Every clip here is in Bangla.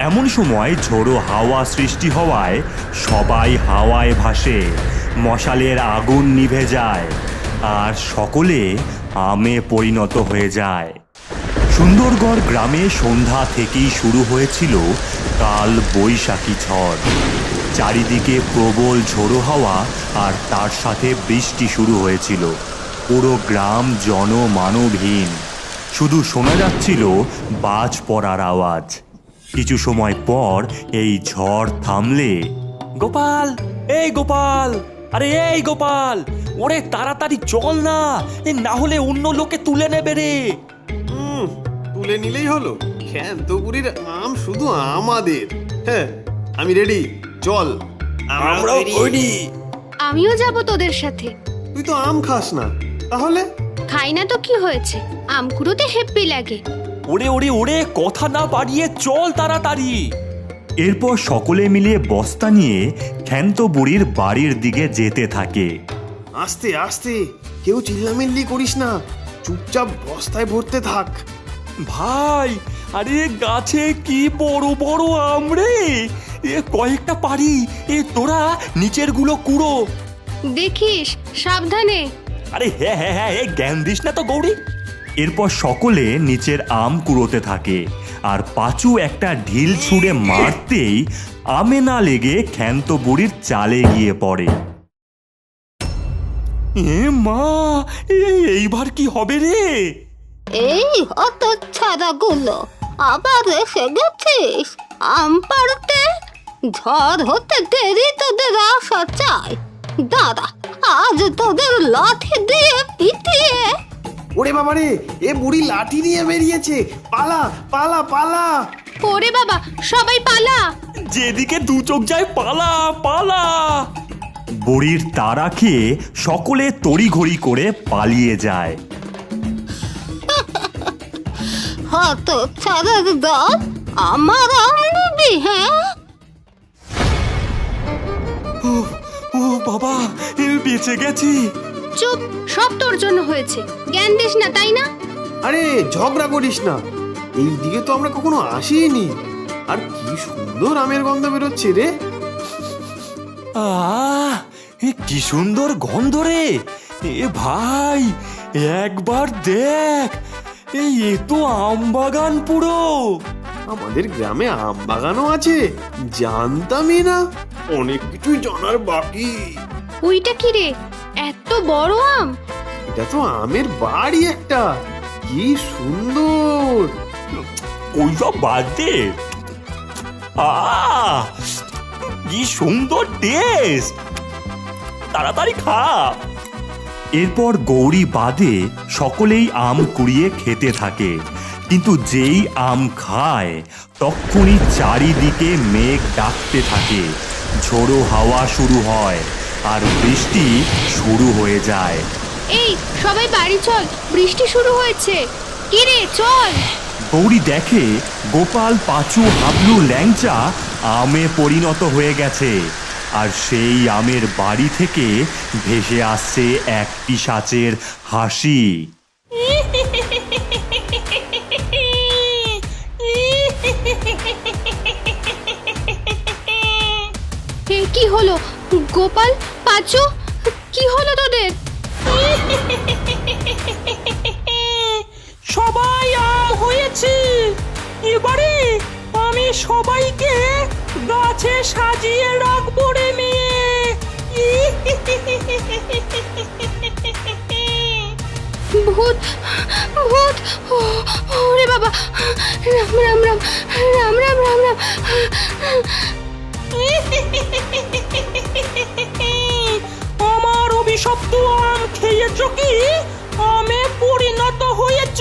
এমন সময় ঝোড়ো হাওয়া সৃষ্টি হওয়ায় সবাই হাওয়ায় ভাসে, মশালের আগুন নিভে যায় আর সকলে আমে পরিণত হয়ে যায়। সুন্দরগড় গ্রামে সন্ধ্যা থেকেই শুরু হয়েছিল কাল বৈশাখী ঝড়। চারিদিকে প্রবল ঝোড়ো হাওয়া আর তার সাথে বৃষ্টি শুরু হয়েছিল। পুরো গ্রাম জনমানবহীন, শুধু শোনা যাচ্ছিল বাজ পড়ার আওয়াজ। কিছু সময় পর এই ঝড় থামলে, গোপাল, এই গোপাল, আরে এই গোপাল, ওরে তাড়াতাড়ি চল না, না হলে অন্য লোকে তুলে নেবে রে। তুলে নিলেই হলো? ক্ষেন্তপুরীর আম শুধু আমাদের। হ্যাঁ, আমি রেডি, চল। আমরাও রেডি। আমিও যাব তোদের সাথে। তুই তো আম খাস না, তাহলে? খাই না তো কি হয়েছে, আম কুড়োতে হেব্বি লাগে। ওরে ওরে ওরে, কথা না বাড়িয়ে চল তাড়াতাড়ি। এরপর সকলে মিলে বস্তা নিয়ে ক্ষেন্ত বুড়ির বাড়ির দিকে যেতে থাকে। আস্তে আস্তে, কেউ চিল্লামিল্লি করিস না, চুপচাপ বস্তায় ভরতে থাক। ভাই, আরে গাছে কি বড় বড় আম রে, কয়েকটা পারি, তোরা নিচের গুলো কুড়ো। দেখিস, সাবধানে। আরে হ্যাঁ হ্যাঁ হ্যাঁ, জ্ঞান দিস না তো গৌরী। এরপর সকলে নিচের আম কুড়োতে থাকে, আর পাঁচু একটা ঢিল ছুঁড়ে মারতেই আমে না লেগে ক্ষেন্ত বুড়ির চালে গিয়ে পড়ে। মা, এইবার কি হবে রে? এই হতচ্ছাড়াগুলো আবার এসে গেছিস আম পাড়তে? ঝড় হতে দেরি তোদের আসা চাই। দাঁড়া, আজ তোদের লাঠি দিয়ে পিটিয়ে। ওরে বাবারে, এ বুড়ি লাঠি নিয়ে বেরিয়েছে, পালা পালা পালা। ওরে বাবা, সবাই পালা। যেদিকে দু চোখ যায় পালা পালা। বুড়ির তাড়া খেয়ে সকলে তড়িঘড়ি করে পালিয়ে যায়। হতচ্ছাড়ার দল, আমার আম নিবি? হ্যাঁ, ও বাবা, বেঁচে গেছি। চুপ, সব তোর জন্য হয়েছে, জ্ঞান দিস না তাই না? আরে ঝগড়া করিস না, এই দিকে তো আমরা কখনো আসিনি। আর কি সুন্দর আমের গন্ধ বেরোচ্ছে রে। কি সুন্দর গন্ধ রে। ভাই, একবার দেখ, এ তো আম বাগান পুরো। আমাদের গ্রামে আম বাগানও আছে, জানতামই না। অনেক কিছুই জানার বাকি। ওইটা কি রে, এত বড় আম? এটা তো আমের বাড়ি একটা, কি সুন্দর। ওইসব বাদ দে, কি সুন্দর টেস্ট, তাড়াতাড়ি খা। এরপর গৌরী বাদে সকলেই আম কুড়িয়ে খেতে থাকে, কিন্তু যেই আম খায় তক্ষুনি চারিদিকে মেঘ ডাকতে থাকে, ঝোড়ো হাওয়া শুরু হয় আর বৃষ্টি শুরু হয়ে যায়। এই সবাই বাড়ি চল, বৃষ্টি শুরু হয়েছে। কি রে, চল। গৌরী দেখে গোপাল, পাঁচু, হাবলু, ল্যাংচা আমে পরিণত হয়ে গেছে, আর সেই আমের বাড়ি থেকে ভেসে আসছে এক পিশাচের হাসি। কি হলো গোপাল, পাঁচু, কি হলো তোদের? সবাই আম হয়েছে, এবারে আমি সবাইকে গাছে সাজিয়ে রাখবো রে মেয়ে। ভূত, ভূত, ওরে বাবা, রাম রাম রাম রাম রাম রাম রাম। আমার অভিশপ্ত আম খেয়েছ কি? আমে পরিণত হয়েছ।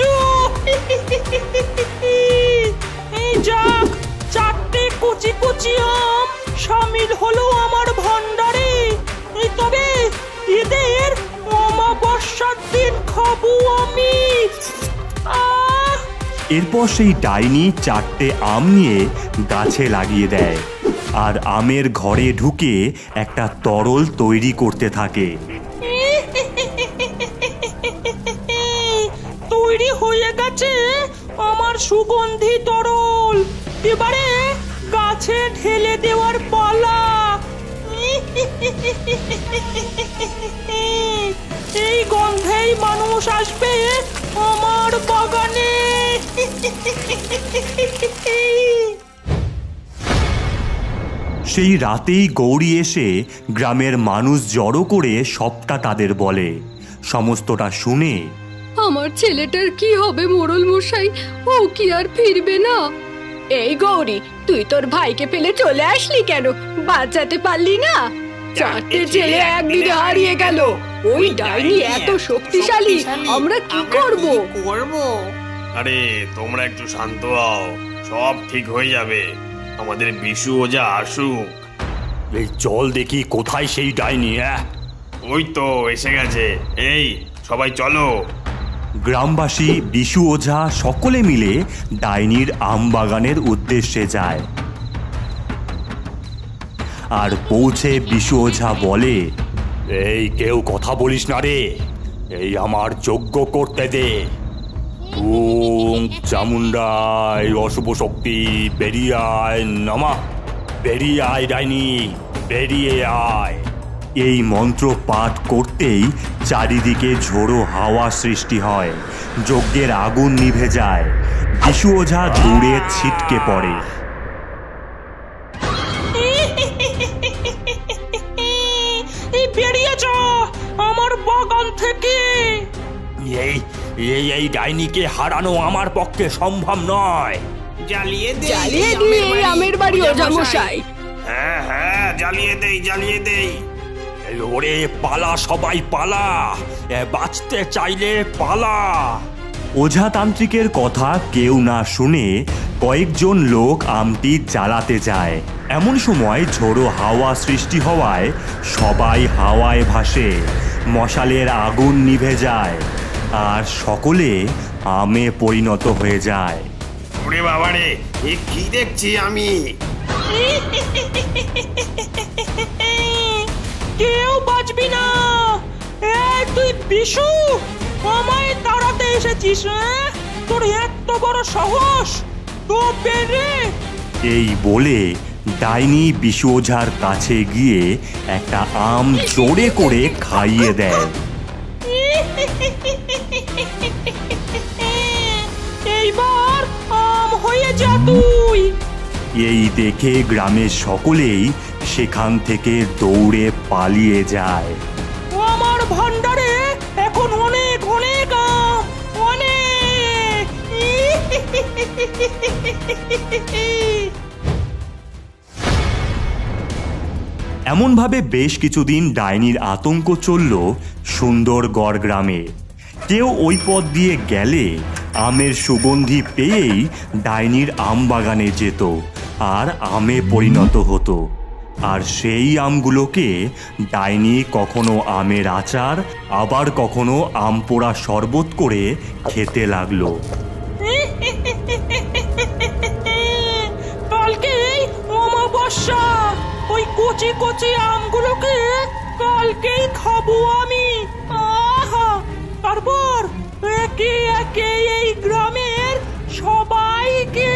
এই যাক, চারটে কচি কচি আম শামিল হলো আমার ভান্ডারে। তবে এদের অমাবস্যার দিন খাবো আমি। এরপর সেই ডাইনি চারটে আম নিয়ে গাছে লাগিয়ে দেয়, আর আমের ঘরে ঢুকে একটা তরল তৈরি করতে থাকে। তৈরি হয়ে গেছে আমার সুগন্ধি তরল। এবারে গাছে ঢেলে দেওয়ার পালা। এই গন্ধেই মানুষ আসবে আমার বাগানে। সেই রাতেই গৌরী এসে গ্রামের মানুষ জড়ো করে সবটা তাদের বলে। সমস্তটা শুনে আমার ছেলেটার কি হবে মোড়ল মশাই? ও কি আর ফিরবে না? এই গৌরী, তুই তোর ভাইকে ফেলে চলে আসলি কেন? বাঁচাতে পারলি না? চারটে ছেলে একদিনে হারিয়ে গেল। ওই ডাইনি এত শক্তিশালী, আমরা কি করব? আরে তোমরা একটু শান্ত হও, সব ঠিক হয়ে যাবে। আমাদের বিশু ওঝা আসুক। এই চল দেখি কোথায় সেই ডাইনি। ওই তো এসে গেছে। এই সবাই চলো। গ্রামবাসী, বিশু ওঝা সকলে মিলে ডাইনির আম বাগানের উদ্দেশ্যে যায়। আর পৌঁছে বিশু ওঝা বলে, এই কেউ কথা বলিস না রে, এই আমার যজ্ঞ করতে দে। ওম চামুন্ডায় অশুভ শক্তি বেরিয়ে আয় নমঃ। বেরিয়ে আয় ডাইনি, বেরিয়ে আয়। এই মন্ত্র পাঠ করতেই চারিদিকে ঝোড়ো হাওয়া সৃষ্টি হয়, যজ্ঞের আগুন নিভে যায়। বিশু ওঝা দৌড়ে ছিটকে পড়ে। বেরিয়ে যা আমার বাগান থেকে। এই ডাইনিকে হারানো আমার পক্ষে সম্ভব নয়। জ্বালিয়ে দে, জ্বালিয়ে দিয়ে এই আমের বাড়ি ওঝা মশাই। হ্যাঁ হ্যাঁ, জ্বালিয়ে দেই, জ্বালিয়ে দেই। ওরে পালা, সবাই পালা, বাঁচতে চাইলে পালা। ওঝাতান্ত্রিকের কথা কেউ না শুনে কয়েকজন লোক আমটি জ্বালাতে যায়। এমন সময় ঝোড়ো হাওয়া সৃষ্টি হওয়ায় সবাই হাওয়ায় ভাসে, মশালের আগুন নিভে যায় আর সকলে আমে পরিণত হয়ে যায়। ওরে বাবারে, এ কি দেখছি আমি? কেউ বাঁচবি না। এই তুই বিশু, আমায় তাড়াতে এসেছিস? তোর এত বড় সাহস? তো বেরে। এই বলে ডাইনি বিশু ওঝার কাছে গিয়ে একটা আম জোরে করে খাইয়ে দেয়। এইবার আম হয়ে যা তুই। এই দেখে গ্রামের সকলেই সেখান থেকে দৌড়ে পালিয়ে যায়। আমার ভান্ডারে এখন অনেক অনেক আম, অনেক। এমনভাবে বেশ কিছুদিন ডাইনির আতঙ্ক চলল সুন্দরগড় গ্রামে। কেউ ওই পথ দিয়ে গেলে আমের সুগন্ধি পেয়েই ডাইনির আম বাগানে যেত আর আমে পরিণত হতো। আর সেই আমগুলোকে ডাইনি কখনো আমের আচার, আবার কখনো আম পোড়া শরবত করে খেতে লাগলো। কালকেই অমাবস্যা, ওই কচি কচি আমগুলোকে কালকেই খাবো আমি। আহা! তারপর একে একে এই গ্রামের সবাইকে।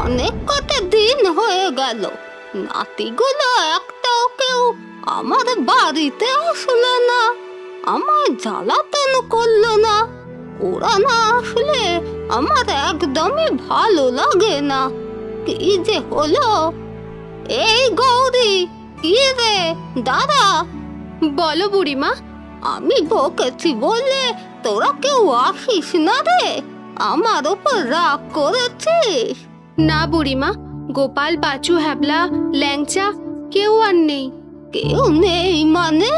অনেক কটা দিন হয়ে গেল, নাতিগুলো একটাও কেউ আমার বাড়িতে আসলো না, আমায় জ্বালাতন করলো না। ওরা না আসলে আমার একদমই ভালো লাগে না। কি যে হলো? এই গৌরী, কি রে? দাদা, বলো বুড়িমা। আমি বকেছি বললে তোরা কেউ আসিস না রে? আমার উপর রাগ করেছিস? না বুড়িমা, গোপাল, বাচু, হ্যাবলা, ল্যাংচা কেউ আর নেই। কেউ নেই মানে?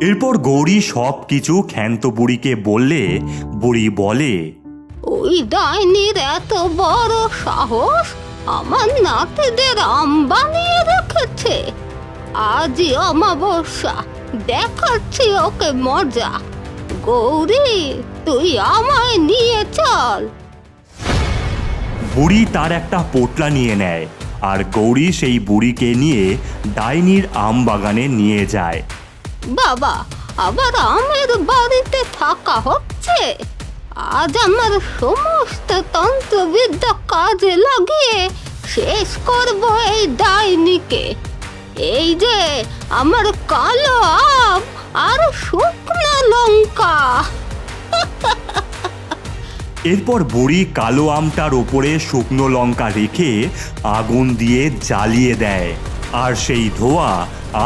এরপর গৌরী সব কিছু ক্ষান্ত বুড়িকে বললে বুড়ি বলে, ওই ডাইনির এত বড় সাহস, আমার নাতিদের আম বানিয়ে রেখেছে। আজই অমাবস্যা, দেখাচ্ছি ওকে মজা। গৌরী, তুই আমায় নিয়ে চল। বুড়ি তার একটা পোটলা নিয়ে নেয় আর গৌরী সেই বুড়িকে নিয়ে ডাইনির আম বাগানে নিয়ে যায়। বাবা, আবার আমের বাড়িতে থাকা হচ্ছে? আজ আমার সমস্ত তন্ত্রবিদ্যা কাজে লাগিয়ে শেষ করব এই ডাইনিকে। এই যে আমার কালো আম আর শুকনো লঙ্কা। এরপর বুড়ি কালো আমটার ওপরে শুকনো লঙ্কা রেখে আগুন দিয়ে জ্বালিয়ে দেয়, আর সেই ধোঁয়া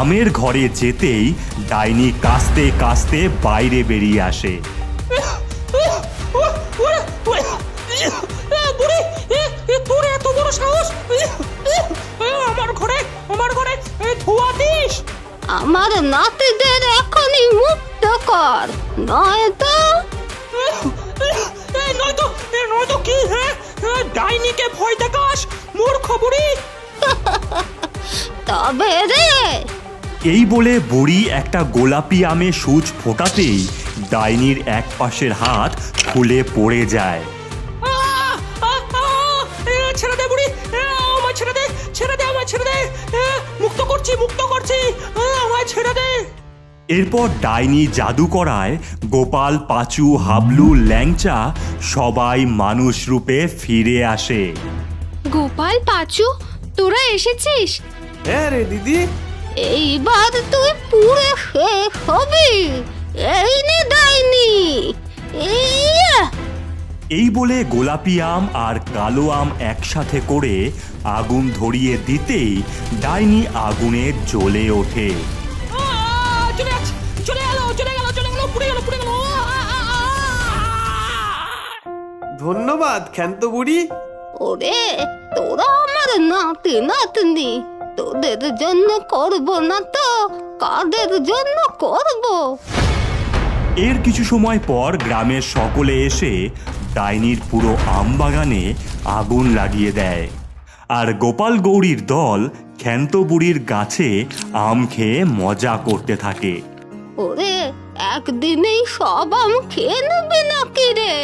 আমের ঘরে যেতেই ডাইনি কাস্তে কাস্তে বাইরে বেরিয়ে আসে। বুড়ি, তোর এত বড় সাহস! আমার ঘরে ধোয়া দিস? আমার নাতিদের এখনই মুক্ত কর, নয়তো নয়তো কি? হ্যাঁ, ডাইনিকে ভয় দেখাস, মূর্খ বুড়ি! তবে রে। এই বলে বুড়ি একটা গোলাপি আমে সূচ ফোটাতেই ডাইনির এক পাশের হাত খুলে পড়ে যায়। ছেড়ে দে বুড়ি, আমায় ছেড়ে দে, আমায় ছেড়ে দে! মুক্ত করছি, আমায় ছেড়ে দে! এরপর ডাইনি জাদু করায় গোপাল, পাঁচু, হাবলু, ল্যাংচা সবাই মানুষ রূপে ফিরে আসে। গোপাল, পাঁচু, তোরা এসেছিস? হ্যাঁ রে দিদি। এইবার তুই পুরো শেষ হবি। এই নে ডাইনি। এই বলে গোলাপি আম আর কালো আম একসাথে করে আগুন ধরিয়ে দিতেই ডাইনি আগুনে জ্বলে ওঠে। ধন্যবাদ ক্ষান্ত বুড়ি। ওরে, তোরা আমার নাতি নাতনি, তোদের জন্য করব না তো কাদের জন্য করব? এর কিছু সময় পর গ্রামের সকলে এসে ডাইনির পুরো আম বাগানে আগুন লাগিয়ে দেয়, আর গোপাল গৌরীর দল ক্ষান্ত বুড়ির গাছে আম খেয়ে মজা করতে থাকে। ওরে, একদিনেই সব আম খেয়ে নেবে নাকি রে?